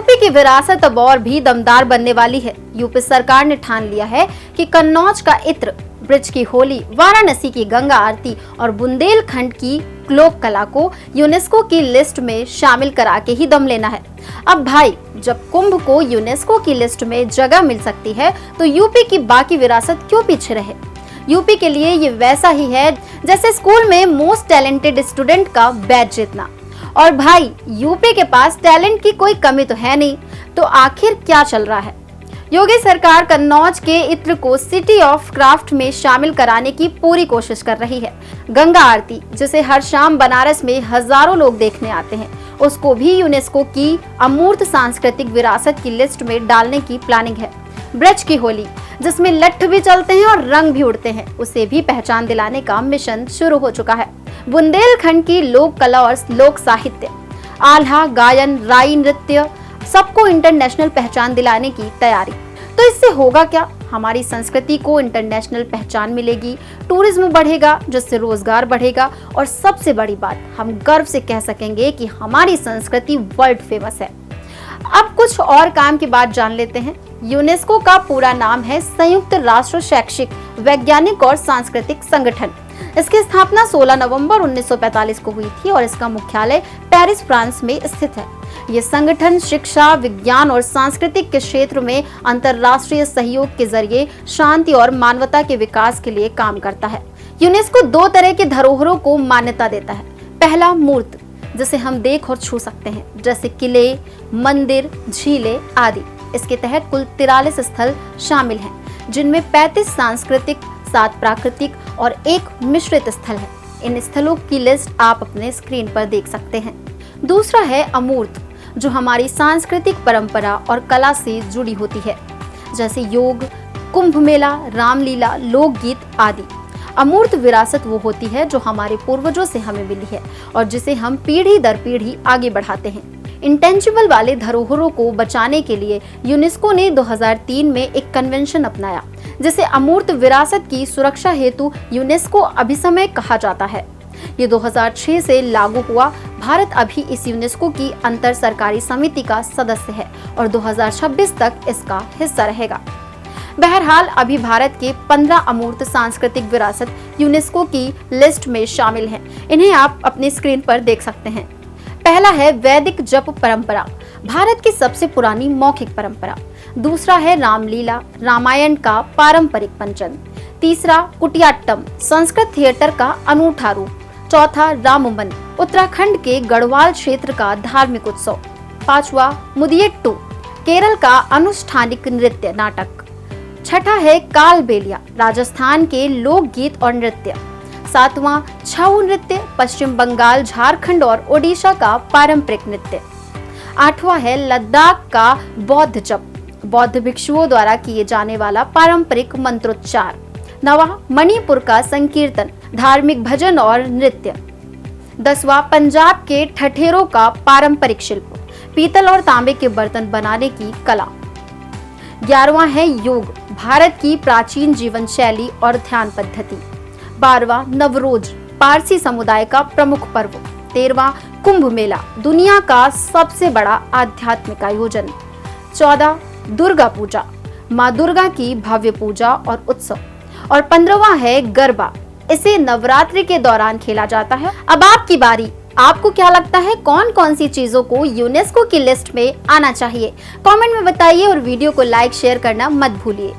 UP की विरासत अब और भी दमदार बनने वाली है। यूपी सरकार ने ठान लिया है कि कन्नौज का इत्र, ब्रज की होली, वाराणसी की गंगा आरती और बुंदेलखंड की लोक कला को यूनेस्को की लिस्ट में शामिल करा के ही दम लेना है। अब भाई, जब कुंभ को यूनेस्को की लिस्ट में जगह मिल सकती है तो यूपी की बाकी विरासत क्यों पीछे रहे। यूपी के लिए ये वैसा ही है जैसे स्कूल में मोस्ट टैलेंटेड स्टूडेंट का बैच जीतना। और भाई, यूपी के पास टैलेंट की कोई कमी तो है नहीं, तो आखिर क्या चल रहा है। योगी सरकार कन्नौज के इत्र को सिटी ऑफ क्राफ्ट में शामिल कराने की पूरी कोशिश कर रही है। गंगा आरती, जिसे हर शाम बनारस में हजारों लोग देखने आते हैं, उसको भी यूनेस्को की अमूर्त सांस्कृतिक विरासत की लिस्ट में डालने की प्लानिंग है। ब्रज की होली, जिसमें लट्ठ भी चलते हैं और रंग भी उड़ते हैं, उसे भी पहचान दिलाने का मिशन शुरू हो चुका है। बुंदेलखंड की लोक कला और लोक साहित्य, आल्हा, गायन, राई नृत्य, सबको इंटरनेशनल पहचान दिलाने की तैयारी। तो इससे होगा क्या, हमारी संस्कृति को इंटरनेशनल पहचान मिलेगी, टूरिज्म बढ़ेगा, जिससे रोजगार बढ़ेगा और सबसे बड़ी बात, हम गर्व से कह सकेंगे कि हमारी संस्कृति वर्ल्ड फेमस है। अब कुछ और काम की बात जान लेते हैं। यूनेस्को का पूरा नाम है संयुक्त राष्ट्र शैक्षिक, वैज्ञानिक और सांस्कृतिक संगठन। इसकी स्थापना 16 नवंबर 1945 को हुई थी और इसका मुख्यालय पेरिस, फ्रांस में स्थित है। ये संगठन शिक्षा, विज्ञान और सांस्कृतिक के क्षेत्र में अंतर्राष्ट्रीय सहयोग के जरिए शांति और मानवता के विकास के लिए काम करता है। यूनेस्को दो तरह के धरोहरों को मान्यता देता है। पहला, मूर्त, जिसे हम देख और छू सकते हैं, जैसे किले, मंदिर, झीलें आदि। इसके तहत कुल 43 स्थल शामिल हैं, जिनमें 35 सांस्कृतिक, 7 प्राकृतिक और 1 मिश्रित स्थल है। इन स्थलों की लिस्ट आप अपने स्क्रीन पर देख सकते हैं। दूसरा है अमूर्त, जो हमारी सांस्कृतिक परंपरा और कला से जुड़ी होती है, जैसे योग, कुंभ मेला, रामलीला, लोकगीत आदि। अमूर्त विरासत वो होती है जो हमारे पूर्वजों से हमें मिली है और जिसे हम पीढ़ी दर पीढ़ी आगे बढ़ाते हैं। इंटेंजिबल वाले धरोहरों को बचाने के लिए यूनेस्को ने 2003 में एक कन्वेंशन अपनाया, जिसे अमूर्त विरासत की सुरक्षा हेतु यूनेस्को अभिसमय कहा जाता है। ये 2006 से लागू हुआ। भारत अभी इस यूनेस्को की अंतर सरकारी समिति का सदस्य है और 2026 तक इसका हिस्सा रहेगा। बहरहाल, अभी भारत के 15 अमूर्त सांस्कृतिक विरासत यूनेस्को की लिस्ट में शामिल हैं। इन्हें आप अपनी स्क्रीन पर देख सकते हैं। पहला है वैदिक जप परंपरा, भारत की सबसे पुरानी मौखिक परंपरा। दूसरा है रामलीला, रामायण का पारंपरिक पंचन। तीसरा, कुटियाट्टम, संस्कृत थिएटर का अनूठा रूप। चौथा, रामवन, उत्तराखंड के गढ़वाल क्षेत्र का धार्मिक उत्सव। पांचवा, मुदियट्टू, केरल का अनुष्ठानिक नृत्य नाटक। छठा है कालबेलिया, राजस्थान के लोकगीत और नृत्य। सातवां, छऊ नृत्य, पश्चिम बंगाल, झारखंड और ओडिशा का पारंपरिक नृत्य। आठवां है लद्दाख का बौद्ध जप, बौद्ध भिक्षुओं द्वारा किए जाने वाला पारंपरिक मंत्रोच्चार। नवा, मणिपुर का संकीर्तन, धार्मिक भजन और नृत्य। 10वां, पंजाब के ठठेरों का पारंपरिक शिल्प, पीतल और तांबे के बर्तन बनाने की कला। 11वां है योग, भारत की प्राचीन जीवन शैली और ध्यान पद्धति। 12वां, नवरोज, पारसी समुदाय का प्रमुख पर्व। 13वां, कुंभ मेला, दुनिया का सबसे बड़ा आध्यात्मिक आयोजन। 14, दुर्गा पूजा, माँ दुर्गा की भव्य पूजा और उत्सव। और 15वां है गरबा, इसे नवरात्रि के दौरान खेला जाता है। अब आपकी बारी, आपको क्या लगता है कौन कौन सी चीजों को यूनेस्को की लिस्ट में आना चाहिए? कमेंट में बताइए और वीडियो को लाइक शेयर करना मत भूलिए।